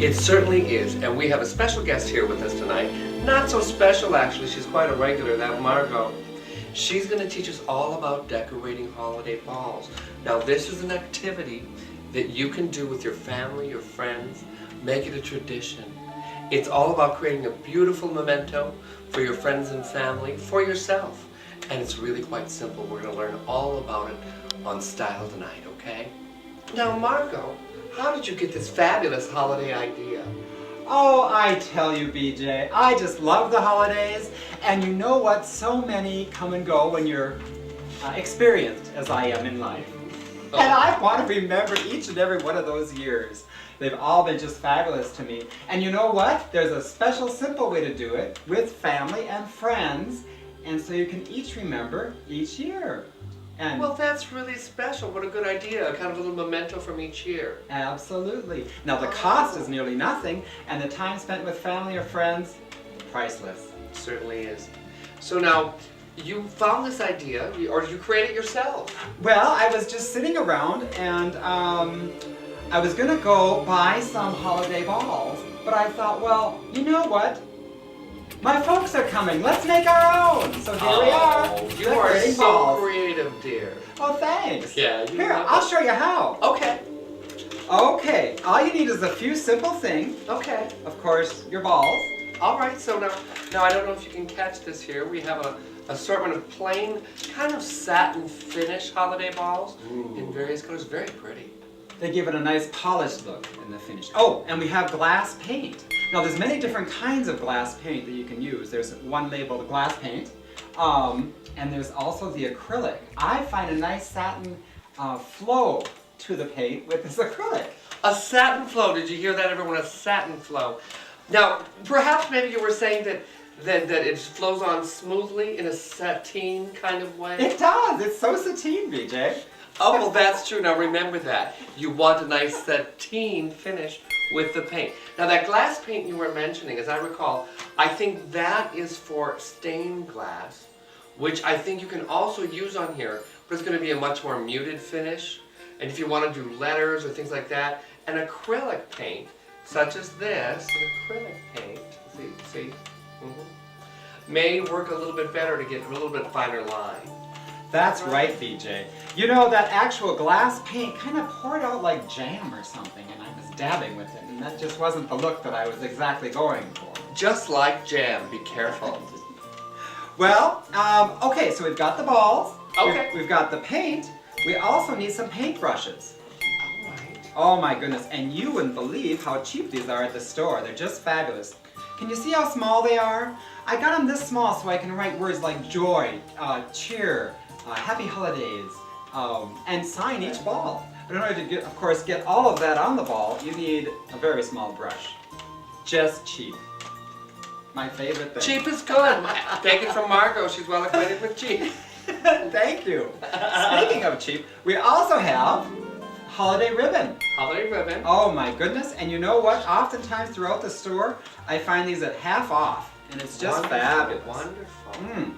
It certainly is, and we have a special guest here with us tonight. Not so special, actually. She's quite a regular, that Margot. She's going to teach us all about decorating holiday balls. Now, this is an activity that you can do with your family, your friends. Make it a tradition. It's all about creating a beautiful memento for your friends and family, for yourself. And it's really quite simple. We're going to learn all about it on Style tonight, okay? Now, Margot, how did you get this fabulous holiday idea? Oh, I tell you, BJ, I just love the holidays, and you know what? So many come and go when you're experienced, as I am in life. Oh. And I want to remember each and every one of those years. They've all been just fabulous to me. And you know what? There's a special, simple way to do it with family and friends, and so you can each remember each year. And Well, that's really special. What a good idea. A kind of little memento from each year. absolutely. Now, the cost is nearly nothing, and the time spent with family or friends, priceless. It certainly is. So now, you found this idea, or did you create it yourself? Well, I was just sitting around, and I was gonna go buy some holiday balls, but I thought, well, you know what? My folks are coming. Let's make our own. So here we are. You are decorating so balls. creative, dear. Oh, thanks. Yeah, you Here, love I'll it. show you how. Okay. Okay, all you need is a few simple things. Okay. Of course, your balls. All right. So now I don't know if you can catch this here. We have a assortment of plain, kind of satin finish holiday balls in various colors. Very pretty. They give it a nice polished look in the finish. Oh, and we have glass paint. Now there's many different kinds of glass paint that you can use. There's one labeled glass paint, and there's also the acrylic. I find a nice satin flow to the paint with this acrylic. A satin flow. Did you hear that, everyone? A satin flow. Now, perhaps maybe you were saying that it flows on smoothly in a sateen kind of way. It does. It's so sateen, BJ. Oh, well, that's true. Now, remember that. You want a nice sateen finish with the paint. Now, that glass paint you were mentioning, as I recall, I think that is for stained glass, which I think you can also use on here, but it's going to be a much more muted finish. And if you want to do letters or things like that, an acrylic paint, such as this, an acrylic paint, see, may work a little bit better to get a little bit finer line. That's right, BJ. You know, that actual glass paint kind of poured out like jam or something, and I was dabbing with it, and that just wasn't the look that I was exactly going for. Just like jam, be careful. Well, okay, so we've got the balls. Okay. We've got the paint. We also need some paint brushes. All right. Oh my goodness, and you wouldn't believe how cheap these are at the store. They're just fabulous. Can you see how small they are? I got them this small so I can write words like joy, cheer, happy holidays, and sign each ball. But in order to get, of course, get all of that on the ball, you need a very small brush. Just cheap. My favorite thing. Cheap is good. Take it from Margot. She's well acquainted with cheap. Thank you. Speaking of cheap, we also have holiday ribbon. Holiday ribbon. Oh my goodness, and you know what? Oftentimes throughout the store, I find these at half off, and it's just Wonderful, fabulous. Wonderful.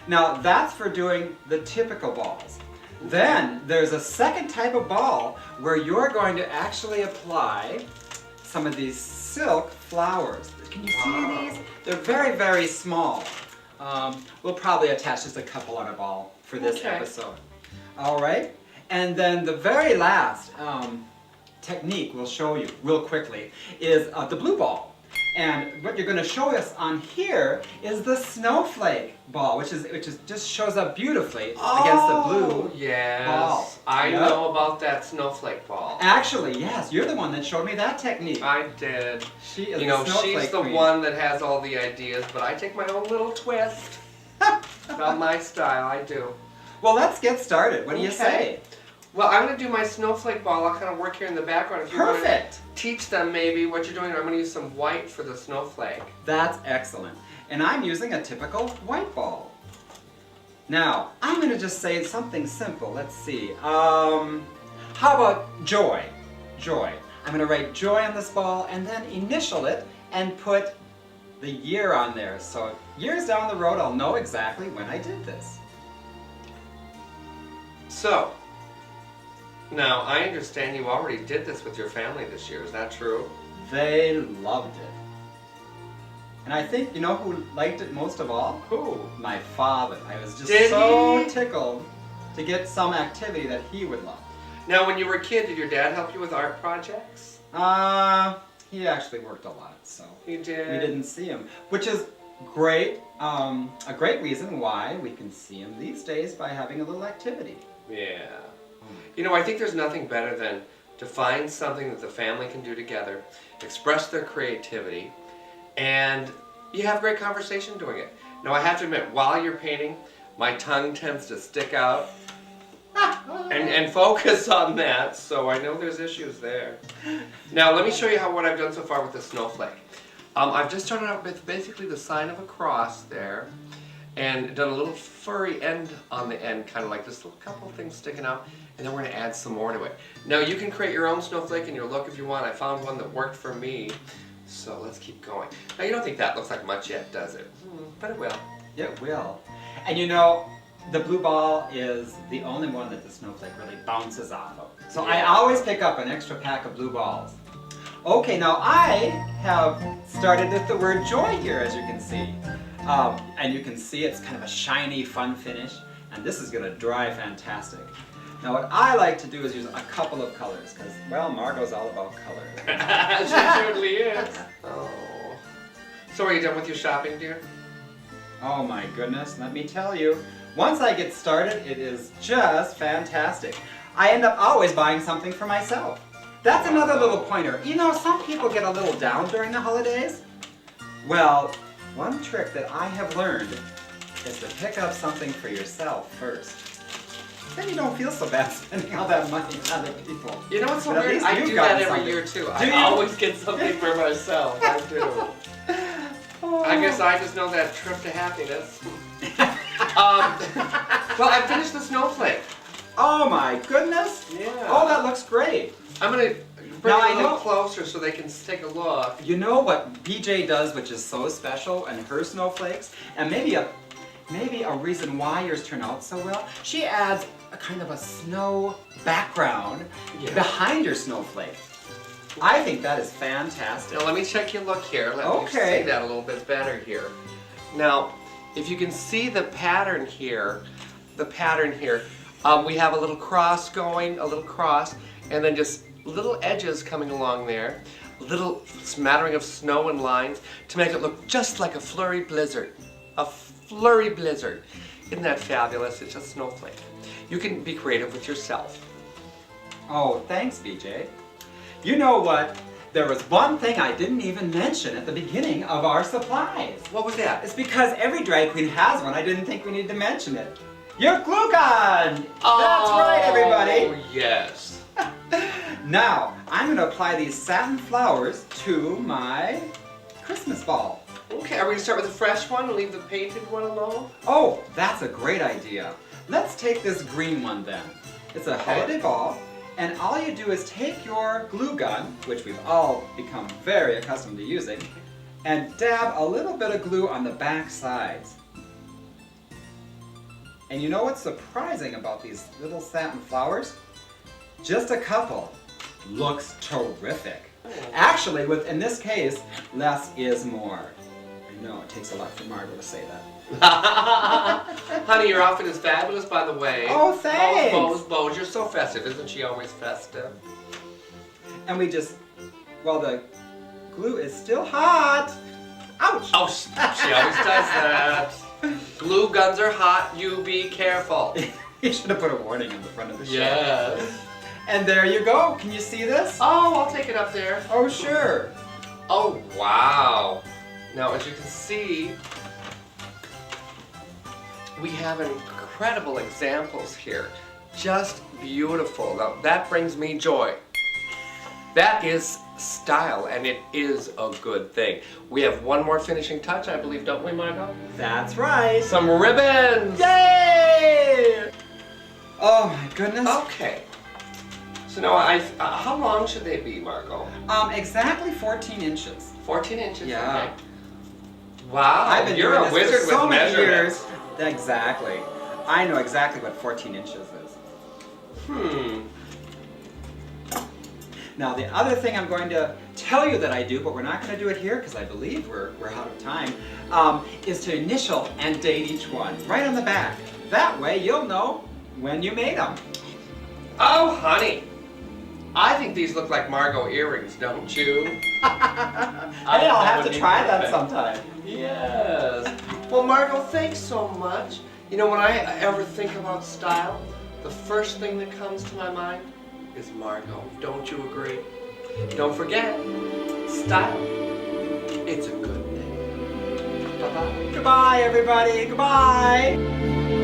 Now that's for doing the typical balls. Then there's a second type of ball where you're going to actually apply some of these silk flowers. Can you see these? They're very, very small. We'll probably attach just a couple on a ball for this episode. All right? And then the very last technique we'll show you real quickly is the blue ball. And what you're going to show us on here is the snowflake ball, which just shows up beautifully against the blue yes. ball. I Yep. know about that snowflake ball. Actually, yes, you're the one that showed me that technique. I did. She is You know, the snowflake she's the queen. one that has all the ideas, but I take my own little twist about my style. I do. Well, let's get started. What do you Okay. say? Well, I'm going to do my snowflake ball. I'll kind of work here in the background. If you want to Perfect. teach them maybe what you're doing, I'm going to use some white for the snowflake. That's excellent. And I'm using a typical white ball. Now, I'm going to just say something simple. Let's see. How about joy? Joy. I'm going to write joy on this ball and then initial it and put the year on there. So years down the road, I'll know exactly when I did this. So, now I understand you already did this with your family this year. Is that true? they loved it. And I think, you know who liked it most of all? Who? My father. I was just Did so he? tickled to get some activity that he would love. Now, when you were a kid, did your dad help you with art projects? He actually worked a lot, so He did. we didn't see him, which is great. A great reason why we can see him these days by having a little activity. Yeah. You know, I think there's nothing better than to find something that the family can do together, express their creativity, and you have great conversation doing it. Now, I have to admit, while you're painting, my tongue tends to stick out and focus on that, so I know there's issues there. Now, let me show you what I've done so far with the snowflake. I've just started out with basically the sign of a cross there, and done a little furry end on the end, kind of like this little couple things sticking out, and then we're going to add some more to it. Now, you can create your own snowflake in your look if you want. I found one that worked for me, so let's keep going. Now, you don't think that looks like much yet, does it? But it will. It will. And you know, the blue ball is the only one that the snowflake really bounces off of. So I always pick up an extra pack of blue balls. Okay, now I have started with the word joy here, as you can see. And you can see it's kind of a shiny, fun finish, and this is going to dry fantastic. Now what I like to do is use a couple of colors, because, well, MargO's all about color. She certainly is. Oh. So are you done with your shopping, dear? Oh my goodness, let me tell you. Once I get started, it is just fantastic. I end up always buying something for myself. That's another little pointer. You know, some people get a little down during the holidays. Well, one trick that I have learned is to pick up something for yourself first. Then you don't feel so bad spending all that money on other people. You know what's so But at weird? least I you've do gotten that every something. year too. Do I you? always get something for myself. I do. I guess I just know that trip to happiness. Well, I finished the snowflake. Oh my goodness! Yeah. Oh, that looks great. I'm gonna bring Now, it a I little know- closer so they can take a look. You know what BJ does, which is so special, and her snowflakes, and maybe a reason why yours turn out so well. She adds a kind of a snow background behind your snowflake. I think that is fantastic. Now let me check your look here. Let me Okay. see that a little bit better here. Now, if you can see the pattern here, we have a little cross going, and then just little edges coming along there, a little smattering of snow and lines to make it look just like a flurry blizzard. A flurry blizzard. Isn't that fabulous? It's a snowflake. You can be creative with yourself. Oh, thanks, BJ. You know what? There was one thing I didn't even mention at the beginning of our supplies. What was that? It's because every drag queen has one. I didn't think we needed to mention it. Your glue gun! That's right, everybody. Oh, yes. Now, I'm going to apply these satin flowers to my Christmas ball. Okay, are we going to start with the fresh one and leave the painted one alone? Oh, that's a great idea. Let's take this green one then. It's a holiday ball, and all you do is take your glue gun, which we've all become very accustomed to using, and dab a little bit of glue on the back sides. And you know what's surprising about these little satin flowers? Just a couple. Looks terrific. Actually, in this case, less is more. I know, it takes a lot for MargO to say that. Honey, your outfit is fabulous, by the way. Oh, thanks. Bows. You're so festive. Isn't she always festive? And we just, well, the glue is still hot. Ouch! Oh, she always does that. Glue guns are hot. You be careful. You should have put a warning on the front of the shelf. Yes. And there you go. Can you see this? Oh, I'll take it up there. Oh, sure. Oh, wow. Now, as you can see, we have incredible examples here. Just beautiful. Now, that brings me joy. That is style, and it is a good thing. We have one more finishing touch, I believe, don't we, MargO? That's right. Some ribbons! Yay! Oh, my goodness. Okay. So now, how long should they be, MargO? Exactly 14 inches. 14 inches, Yeah. okay. Wow, I've been you're doing a this wizard for so with many measurements. years. Exactly. I know exactly what 14 inches is. Now the other thing I'm going to tell you that I do, but we're not going to do it here because I believe we're out of time, is to initial and date each one right on the back. That way you'll know when you made them. Oh, honey. I think these look like Margot earrings, don't you? Hey, I'll have to try that sometime. Yes. Well, Margot, thanks so much. You know, when I ever think about style, the first thing that comes to my mind is Margot. Don't you agree? Don't forget, style, it's a good thing. Bye-bye. Goodbye, everybody. Goodbye.